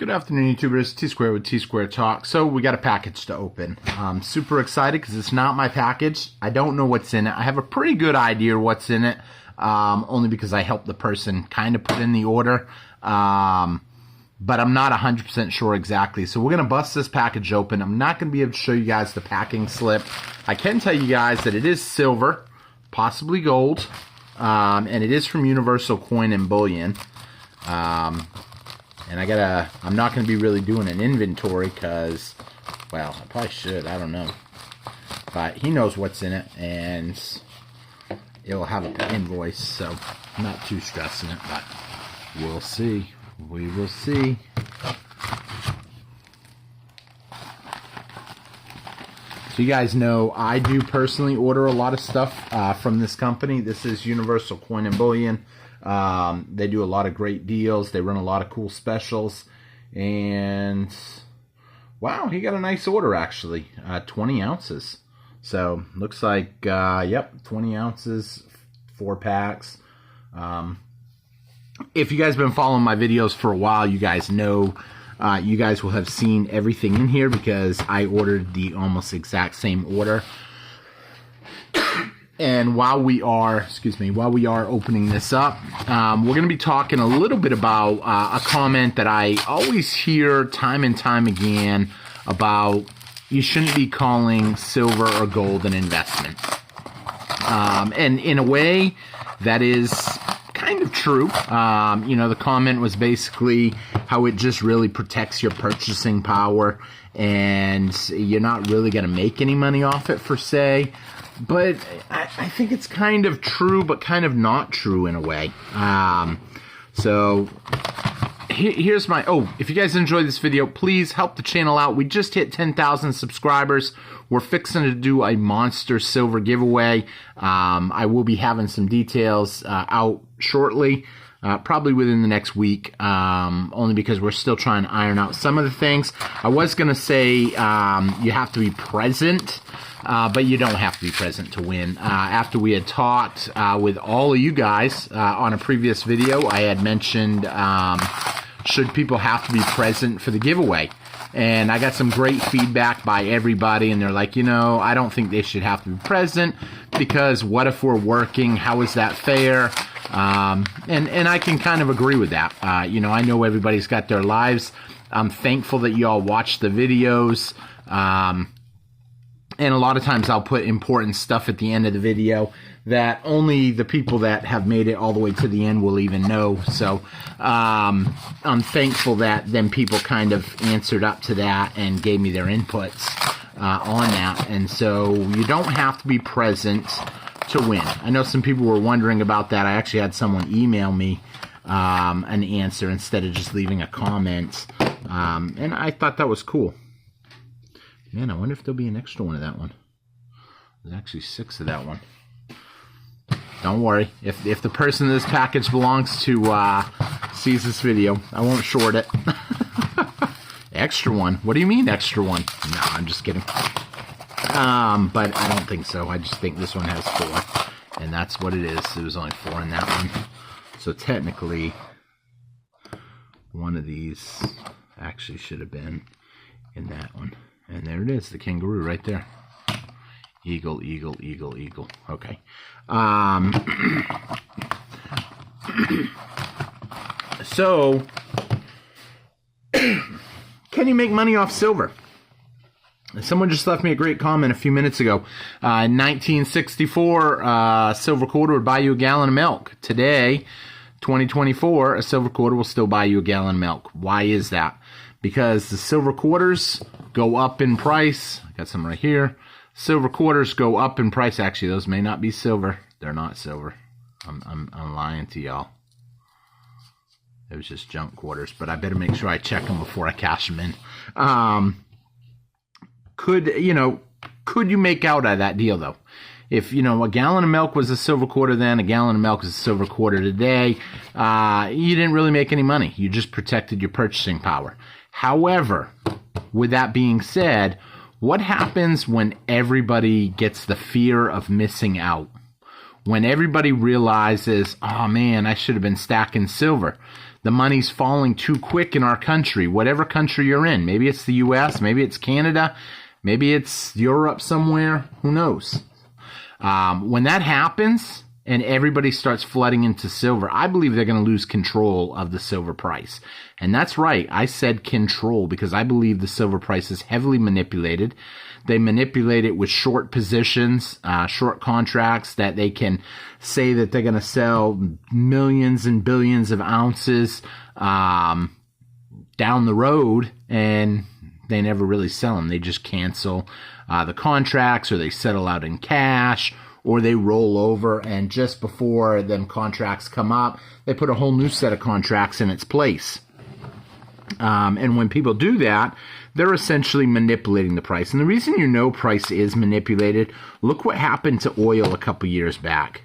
Good afternoon, YouTubers. T-Square with T-Square Talk. So we got a package to open. I'm super excited because it's not my package. I don't know what's in it. I have a pretty good idea what's in it, only because I helped the person kind of put in the order. But I'm not 100% sure exactly. So we're going to bust this package open. I'm not going to be able to show you guys the packing slip. I can tell you guys that it is silver, possibly gold, and it is from Universal Coin and Bullion. And I'm not going to be really doing an inventory because, well, I probably should. I don't know. But he knows what's in it, and it'll have an invoice, so I'm not too stressing it, but we'll see. We will see. So you guys know I do personally order a lot of stuff from this company. This is Universal Coin and Bullion. They do a lot of great deals. They run a lot of cool specials. And wow, he got a nice order actually. 20 ounces. So looks like, yep, 20 ounces, 4 packs. If you guys have been following my videos for a while, you guys know, you guys will have seen everything in here because I ordered the almost exact same order. And while we are, opening this up, we're going to be talking a little bit about a comment that I always hear time and time again about you shouldn't be calling silver or gold an investment. And in a way, that is kind of true. You know, the comment was basically how it just really protects your purchasing power and you're not really going to make any money off it per se. But I think it's kind of true, but kind of not true in a way. So here's my... Oh, if you guys enjoyed this video, please help the channel out. We just hit 10,000 subscribers. We're fixing to do a monster silver giveaway. I will be having some details out shortly. Probably within the next week, only because we're still trying to iron out some of the things. I was going to say you have to be present, but you don't have to be present to win. After we had talked with all of you guys on a previous video, I had mentioned should people have to be present for the giveaway. And I got some great feedback by everybody, and they're like, you know, I don't think they should have to be present because what if we're working? How is that fair? And I can kind of agree with that. You know, I know everybody's got their lives. I'm thankful that you all watch the videos. And a lot of times I'll put important stuff at the end of the video that only the people that have made it all the way to the end will even know. So I'm thankful that then people kind of answered up to that and gave me their inputs on that. And so you don't have to be present to win. I know some people were wondering about that. I actually had someone email me an answer instead of just leaving a comment. And I thought that was cool. Man, I wonder if there'll be an extra one of that one. There's actually 6 of that one. Don't worry. If the person this package belongs to sees this video, I won't short it. Extra one? What do you mean extra one? No, I'm just kidding. But I don't think so. I just think this one has 4. And that's what it is. There was only 4 in that one. So technically, one of these actually should have been in that one. And there it is, the kangaroo right there. Eagle, eagle, eagle, eagle. Okay. So, can you make money off silver? Someone just left me a great comment a few minutes ago. 1964, silver quarter would buy you a gallon of milk. Today, 2024, a silver quarter will still buy you a gallon of milk. Why is that? Because the silver quarters go up in price. I got some right here. Silver quarters go up in price. Actually, those may not be silver. They're not silver. I'm lying to y'all. It was just junk quarters, but I better make sure I check them before I cash them in. Could you make out of that deal though? If, you know, a gallon of milk was a silver quarter then, a gallon of milk is a silver quarter today, you didn't really make any money. You just protected your purchasing power. However, with that being said, what happens when everybody gets the fear of missing out? When everybody realizes, oh man, I should have been stacking silver. The money's falling too quick in our country, whatever country you're in. Maybe it's the U.S., maybe it's Canada, maybe it's Europe somewhere. Who knows? When that happens and everybody starts flooding into silver, I believe they're going to lose control of the silver price. And that's right. I said control because I believe the silver price is heavily manipulated. They manipulate it with short positions, short contracts that they can say that they're going to sell millions and billions of ounces down the road, and they never really sell them. They just cancel the contracts, or they settle out in cash, or they roll over, and just before them contracts come up, they put a whole new set of contracts in its place. And when people do that, they're essentially manipulating the price. And the reason you know price is manipulated, look what happened to oil a couple years back.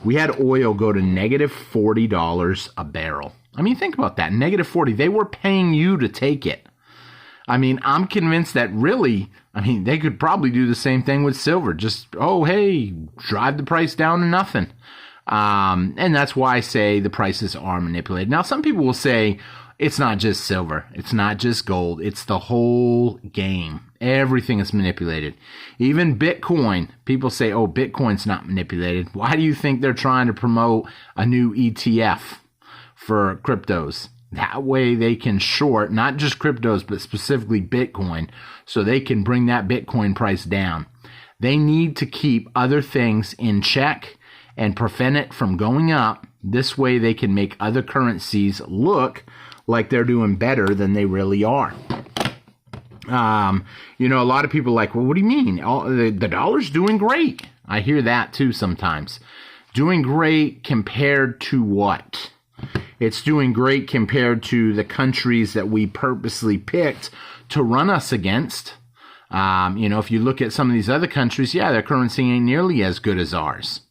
We had oil go to negative $40 a barrel. I mean, think about that. Negative 40. They were paying you to take it. I mean, I'm convinced that really, they could probably do the same thing with silver. Just, oh, hey, drive the price down to nothing. And that's why I say the prices are manipulated. Now, some people will say, it's not just silver. It's not just gold. It's the whole game. Everything is manipulated. Even Bitcoin. People say, oh, Bitcoin's not manipulated. Why do you think they're trying to promote a new ETF for cryptos? That way they can short, not just cryptos, but specifically Bitcoin, so they can bring that Bitcoin price down. They need to keep other things in check and prevent it from going up. This way they can make other currencies look like they're doing better than they really are. A lot of people are like, well, what do you mean? The dollar's doing great. I hear that too sometimes. Doing great compared to what? It's doing great compared to the countries that we purposely picked to run us against. If you look at some of these other countries, yeah, their currency ain't nearly as good as ours.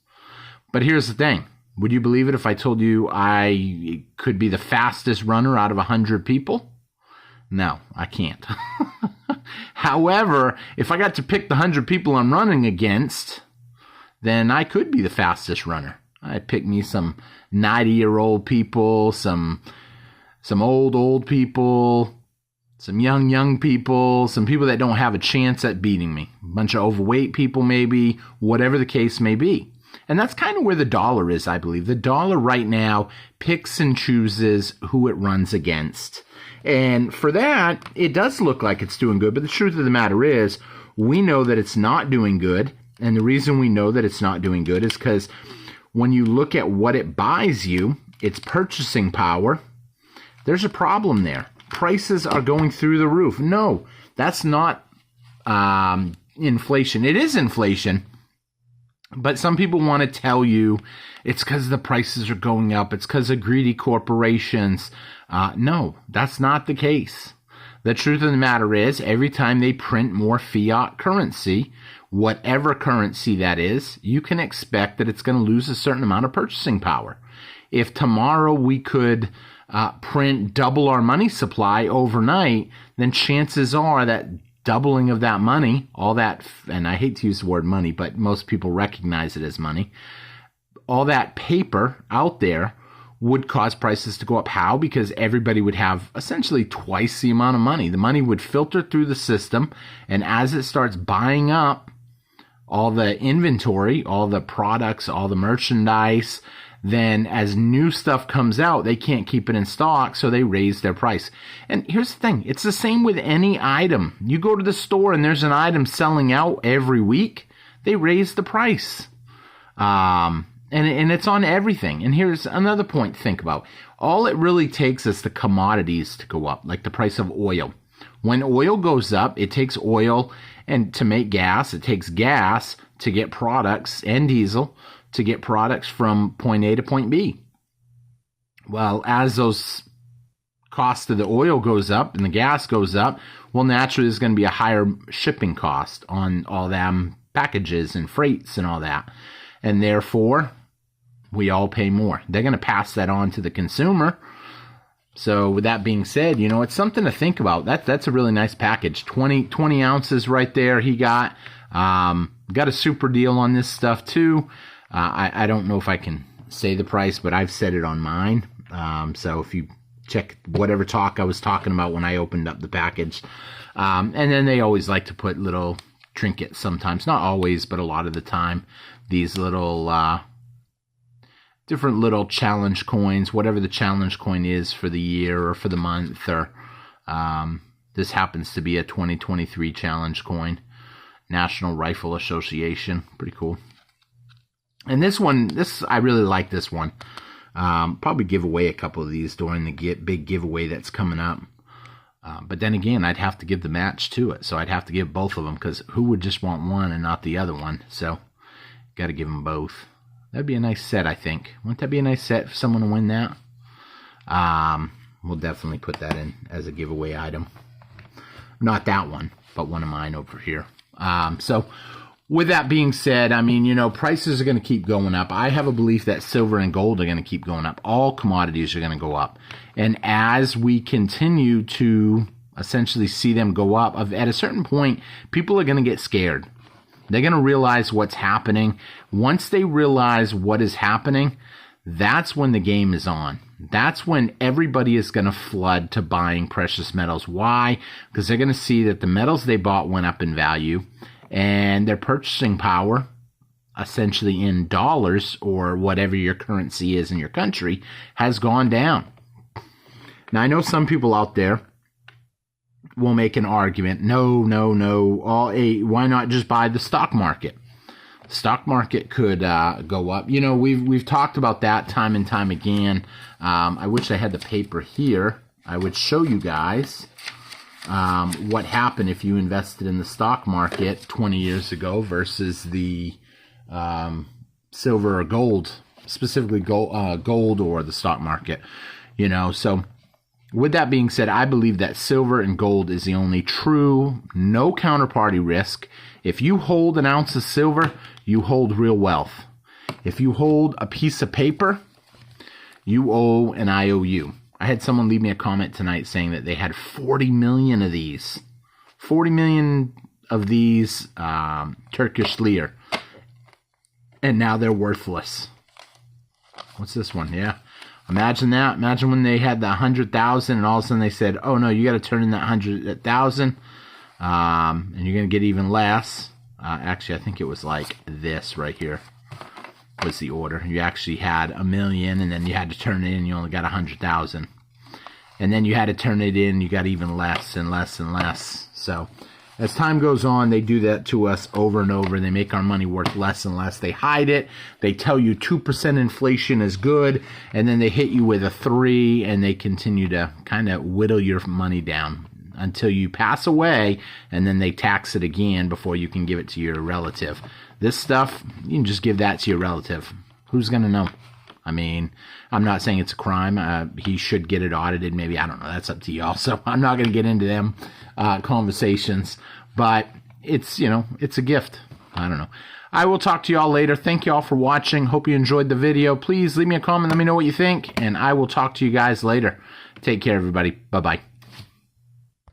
But here's the thing. Would you believe it if I told you I could be the fastest runner out of 100 people? No, I can't. However, if I got to pick the 100 people I'm running against, then I could be the fastest runner. I'd pick me some 90-year-old people, some old people, some young people, some people that don't have a chance at beating me. A bunch of overweight people maybe, whatever the case may be. And that's kind of where the dollar is, I believe. The dollar right now picks and chooses who it runs against. And for that, it does look like it's doing good. But the truth of the matter is, we know that it's not doing good. And the reason we know that it's not doing good is because when you look at what it buys you, its purchasing power, there's a problem there. Prices are going through the roof. No, that's not inflation. It is inflation. But some people want to tell you it's because the prices are going up. It's because of greedy corporations. No, that's not the case. The truth of the matter is, every time they print more fiat currency, whatever currency that is, you can expect that it's going to lose a certain amount of purchasing power. If tomorrow we could print double our money supply overnight, then chances are that doubling of that money, all that, and I hate to use the word money, but most people recognize it as money, all that paper out there would cause prices to go up. How? Because everybody would have essentially twice the amount of money. The money would filter through the system, and as it starts buying up all the inventory, all the products, all the merchandise, then as new stuff comes out, they can't keep it in stock, so they raise their price. And here's the thing. It's the same with any item. You go to the store and there's an item selling out every week, they raise the price. And it's on everything. And here's another point to think about. All it really takes is the commodities to go up, like the price of oil. When oil goes up, it takes oil and to make gas. It takes gas to get products and diesel to get products from point A to point B. Well, as those costs of the oil goes up and the gas goes up, well, naturally there's going to be a higher shipping cost on all them packages and freights and all that. And therefore, we all pay more. They're going to pass that on to the consumer. So with that being said, it's something to think about. That's a really nice package. 20 ounces right there he got. Got a super deal on this stuff too. I don't know if I can say the price, but I've said it on mine. So if you check whatever talk I was talking about when I opened up the package. And then they always like to put little trinkets sometimes. Not always, but a lot of the time. These little different little challenge coins, whatever the challenge coin is for the year or for the month. Or this happens to be a 2023 challenge coin. National Rifle Association. Pretty cool. And this one, I really like this one. Probably give away a couple of these during the big giveaway that's coming up. But then again, I'd have to give the match to it. So I'd have to give both of them, because who would just want one and not the other one? So got to give them both. That'd be a nice set, I think. Wouldn't that be a nice set for someone to win that? We'll definitely put that in as a giveaway item. Not that one, but one of mine over here. So with that being said, I mean, you know, prices are going to keep going up. I have a belief that silver and gold are going to keep going up. All commodities are going to go up. And as we continue to essentially see them go up, at a certain point, people are going to get scared. They're going to realize what's happening. Once they realize what is happening, that's when the game is on. That's when everybody is going to flood to buying precious metals. Why? Because they're going to see that the metals they bought went up in value, and their purchasing power, essentially in dollars or whatever your currency is in your country, has gone down. Now, I know some people out there will make an argument. No. Why not just buy the stock market? The stock market could go up. You know, we've talked about that time and time again. I wish I had the paper here. I would show you guys what happened if you invested in the stock market 20 years ago versus the silver or gold, specifically gold or the stock market. You know, so with that being said, I believe that silver and gold is the only true, no counterparty risk. If you hold an ounce of silver, you hold real wealth. If you hold a piece of paper, you owe an IOU. I had someone leave me a comment tonight saying that they had 40 million of these. 40 million of these Turkish lira. And now they're worthless. What's this one? Yeah. Imagine that. Imagine when they had the 100,000 and all of a sudden they said, oh no, you got to turn in that 100,000 and you're going to get even less. Actually, I think it was like this right here was the order. You actually had 1 million and then you had to turn it in, you only got 100,000. And then you had to turn it in, you got even less and less and less. So as time goes on, they do that to us over and over. They make our money worth less and less. They hide it. They tell you 2% inflation is good, and then they hit you with a 3, and they continue to kind of whittle your money down until you pass away, and then they tax it again before you can give it to your relative. This stuff, you can just give that to your relative. Who's going to know? I mean, I'm not saying it's a crime. He should get it audited. Maybe, I don't know. That's up to y'all. So I'm not going to get into them conversations. But it's, you know, it's a gift. I don't know. I will talk to y'all later. Thank y'all for watching. Hope you enjoyed the video. Please leave me a comment. Let me know what you think. And I will talk to you guys later. Take care, everybody. Bye-bye.